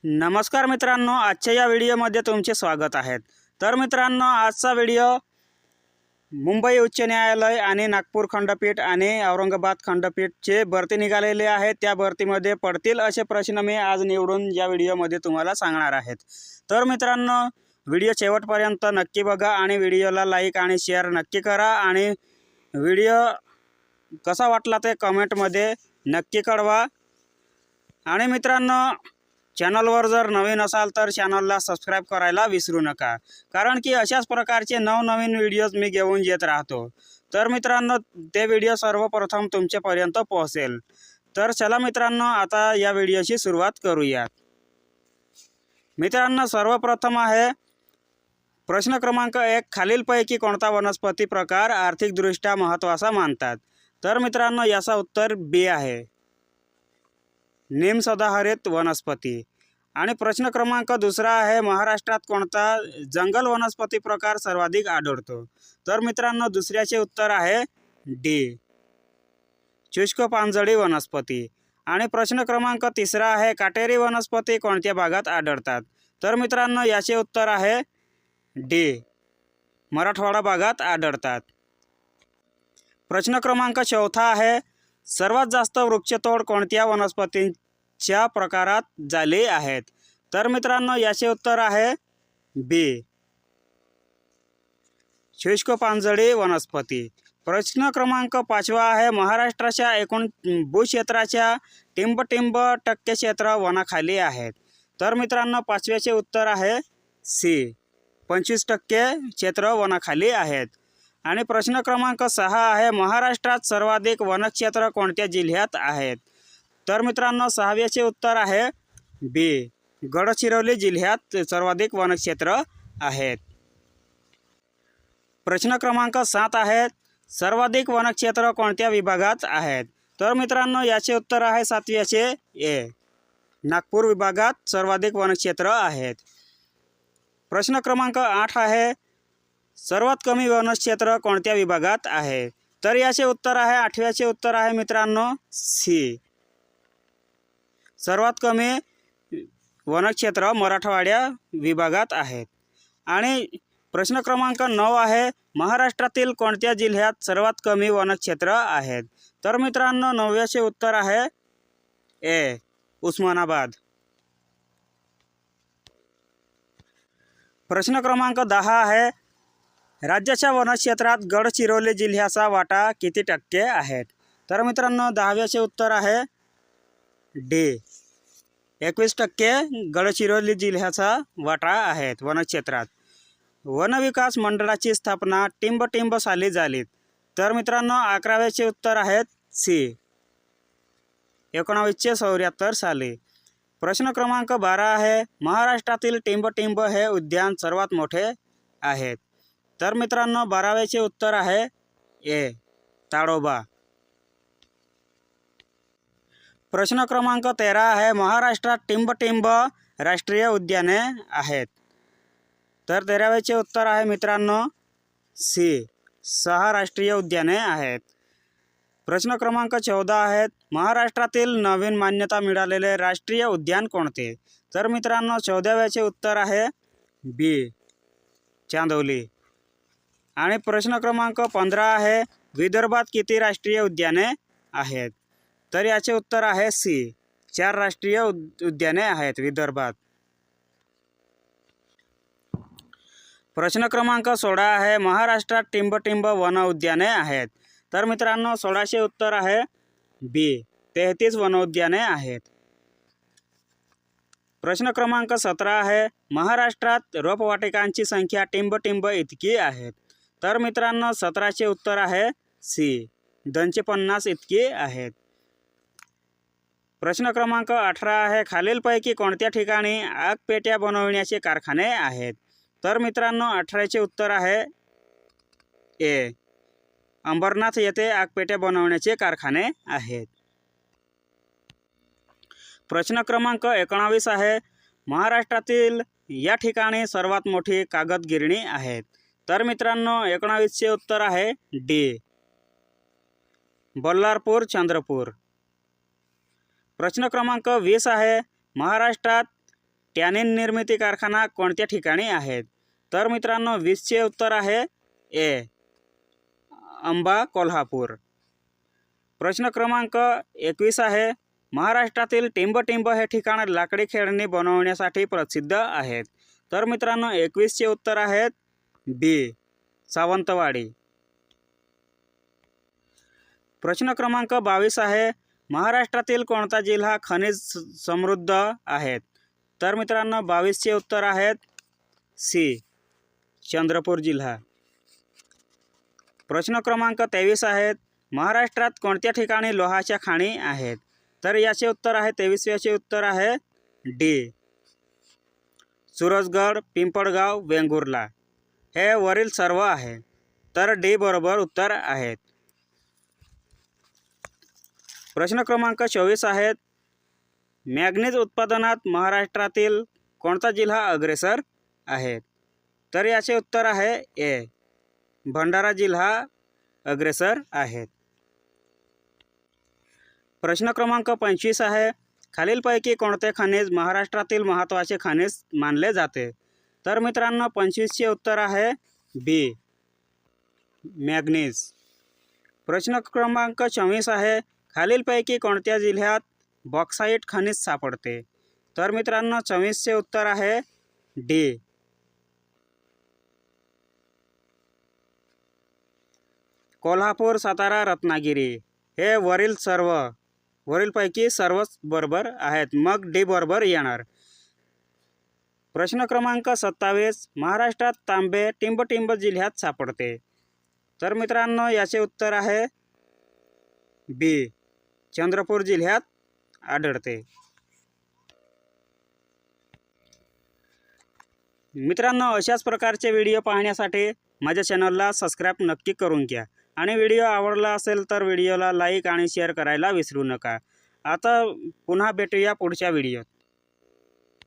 नमस्कार मित्रांनो, आजच्या या व्हिडिओमध्ये तुमचे स्वागत आहे। तर मित्रांनो, आजचा व्हिडिओ मुंबई उच्च न्यायालय आणि नागपूर खंडपीठ आणि औरंगाबाद खंडपीठचे भरती निघालेले आहेत। त्या भरतीमध्ये पडतील असे प्रश्न मी आज निवडून या व्हिडिओमध्ये तुम्हाला सांगणार आहेत। तर मित्रांनो, व्हिडिओ शेवटपर्यंत नक्की बघा आणि व्हिडिओला लाईक आणि शेअर नक्की करा आणि व्हिडिओ कसा वाटला ते कमेंटमध्ये नक्की कळवा। आणि मित्रांनो, चॅनलवर जर नवीन असाल तर चॅनलला सबस्क्राईब करायला विसरू नका, कारण की अशाच प्रकारचे नवनवीन व्हिडिओज मी घेऊन येत राहतो। तर मित्रांनो, ते व्हिडिओ सर्वप्रथम तुमच्यापर्यंत पोहोचेल। तर चला मित्रांनो, आता या व्हिडिओची सुरुवात करूयात। मित्रांनो, सर्वप्रथम आहे प्रश्न क्रमांक 1, खालीलपैकी कोणता वनस्पती प्रकार आर्थिकदृष्ट्या महत्त्वाचा मानतात? तर मित्रांनो, याचा उत्तर बी आहे, नीम सदाहरित वनस्पती। आणि प्रश्न क्रमांक 2 आहे, महाराष्ट्रात कोणता जंगल वनस्पती प्रकार सर्वाधिक आढळतो? तर मित्रांनो, दुसऱ्याचे उत्तर आहे डी, शुष्क पानझडी वनस्पती। आणि प्रश्न क्रमांक 3 आहे, काटेरी वनस्पती कोणत्या भागात आढळतात? तर मित्रांनो, याचे उत्तर आहे डी, मराठवाडा भागात आढळतात। प्रश्न क्रमांक 4 आहे, सर्वात जास्त वृक्षतोड कोणत्या वनस्पतींच्या प्रकारात झाली आहेत? तर मित्रांनो, याचे उत्तर आहे बी, शुष्क पानझडी वनस्पती। प्रश्न क्रमांक 5 आहे, महाराष्ट्राच्या एकूण भूक्षेत्राच्या टिंब टक्के क्षेत्र वनाखाली आहेत? तर मित्रांनो, 5व्याचे उत्तर आहे सी, 25% क्षेत्र वनाखाली आहेत। आणि प्रश्न क्रमांक 6 आहे, महाराष्ट्रात सर्वाधिक वनक्षेत्र कोणत्या जिल्ह्यात आहेत? तर मित्रांनो, 6व्याचे उत्तर आहे बी, गडचिरोली जिल्ह्यात सर्वाधिक वनक्षेत्र आहेत। प्रश्न क्रमांक 7 आहे, सर्वाधिक वनक्षेत्र कोणत्या विभागात आहेत? तर मित्रांनो, याचे उत्तर आहे 7व्याचे ए, नागपूर विभागात सर्वाधिक वनक्षेत्र आहेत। प्रश्न क्रमांक 8 आहे, सर्वात कमी वनक्षेत्र कोणत्या विभागात आहे? तर याचे उत्तर आहे 8व्याचे उत्तर आहे मित्रांनो सी, सर्वात कमी वनक्षेत्र मराठवाड्या विभागात आहेत। आणि प्रश्न क्रमांक 9 आहे, महाराष्ट्रातील कोणत्या जिल्ह्यात सर्वात कमी वनक्षेत्र आहेत? तर मित्रांनो, 9व्याचे उत्तर आहे ए, उस्मानाबाद। प्रश्न क्रमांक 10 आहे, राज्याच्या वनक्षेत्रात गडचिरोली जिल्ह्याचा वाटा किती टक्के आहेत? तर मित्रांनो, 10व्याचे उत्तर आहे डी, 21% गडचिरोली जिल्ह्याचा वाटा आहेत वनक्षेत्रात। वनविकास मंडळाची स्थापना टिंब साली झाली? तर मित्रांनो, 11व्याचे उत्तर आहेत सी, 1974 साली। प्रश्न क्रमांक 12 आहे, महाराष्ट्रातील टिंब हे उद्यान सर्वात मोठे आहेत? तर मित्रांनो, 12व्याचे उत्तर आहे ए, ताडोबा। प्रश्न क्रमांक 13 आहे, महाराष्ट्रात टिंब राष्ट्रीय उद्याने आहेत? तर 13व्याचे उत्तर आहे मित्रांनो सी, 6 राष्ट्रीय उद्याने आहेत। प्रश्न क्रमांक 14 आहेत, महाराष्ट्रातील नवीन मान्यता मिळालेले राष्ट्रीय उद्यान कोणते? तर मित्रांनो, 14व्याचे उत्तर आहे बी, चांदोली। आणि प्रश्न क्रमांक 15 आहे, विदर्भात किती राष्ट्रीय उद्याने आहेत? तर याचे उत्तर आहे सी, 4 राष्ट्रीय उद्याने आहेत विदर्भात। प्रश्न क्रमांक 16 आहे, महाराष्ट्रात टिंब वन उद्याने आहेत? तर मित्रांनो, 16चे उत्तर आहे बी, 33 वनोद्याने आहेत। प्रश्न क्रमांक 17 आहे, महाराष्ट्रात रोपवाटिकांची संख्या टिंब इतकी आहेत? तर मित्रांनो, 17चे उत्तर आहे सी, 250 इतकी आहेत। प्रश्न क्रमांक 18 आहे, खालीलपैकी कोणत्या ठिकाणी आगपेट्या बनवण्याचे कारखाने आहेत? तर मित्रांनो, 18चे उत्तर आहे ए, अंबरनाथ येथे आगपेट्या बनवण्याचे कारखाने आहेत। प्रश्न क्रमांक 19 आहे, महाराष्ट्रातील या ठिकाणी सर्वात मोठी कागद गिरणी आहेत? तर मित्रांनो, 19चे उत्तर आहे डी, बल्लारपूर, चंद्रपूर। प्रश्न क्रमांक 20 आहे, महाराष्ट्रात टॅनिन निर्मिती कारखाना कोणत्या ठिकाणी आहेत? तर मित्रांनो 20चे उत्तर आहे ए, अंबा कोल्हापूर. प्रश्न क्रमांक 21 आहे, महाराष्ट्रातील टिंब हे ठिकाण लाकडी खेळणी बनवण्यासाठी प्रसिद्ध आहेत. तर मित्रांनो 21चे उत्तर आहेत बी, सावंतवाडी. प्रश्न क्रमांक 22 आहे, महाराष्ट्रातील कोणता जिल्हा खनिज समृद्ध आहेत? तर मित्रांनो 22चे उत्तर आहेत सी, चंद्रपूर जिल्हा. प्रश्न क्रमांक 23 आहेत, महाराष्ट्रात कोणत्या ठिकाणी लोहाच्या खाणी आहेत? तर याचे उत्तर आहे 23व्याचे उत्तर आहे डी, सुरजगड, पिंपळगाव, वेंगुर्ला. हे वरील सर्व आहे. तर डी बरोबर उत्तर आहेत. प्रश्न क्रमांक 24 आहेत, मॅंगनीज उत्पादनात महाराष्ट्रातील कोणता जिल्हा अग्रेसर आहे? तर याचे उत्तर आहे ए, भंडारा जिल्हा अग्रेसर आहेत. प्रश्न क्रमांक 25 आहे, खालीलपैकी कोणते खनिज महाराष्ट्रातील महत्त्वाचे खनिज मानले जाते? तर मित्रांनो 25चे उत्तर आहे बी, मॅंगनीज. प्रश्न क्रमांक 26 आहे, खालीलपैकी कोणत्या जिल्ह्यात बॉक्साईट खनिज सापडते? तर मित्रांनो 26चे उत्तर आहे डी, कोल्हापूर, सातारा, रत्नागिरी. हे वरीलपैकी सर्वच बरोबर आहेत. मग डी बरोबर येणार. प्रश्न क्रमांक 27, महाराष्ट्रात तांबे टिंब जिल्ह्यात सापडते? तर मित्रांनो याचे उत्तर आहे बी, चंद्रपूर जिल्ह्यात आढळते. मित्रांनो अशाच प्रकारचे व्हिडिओ पाहण्यासाठी माझ्या चॅनलला सबस्क्राईब नक्की करून घ्या आणि व्हिडिओ आवडला असेल तर व्हिडिओला लाईक आणि शेअर करायला विसरू नका. आता पुन्हा भेटूया पुढच्या व्हिडिओत.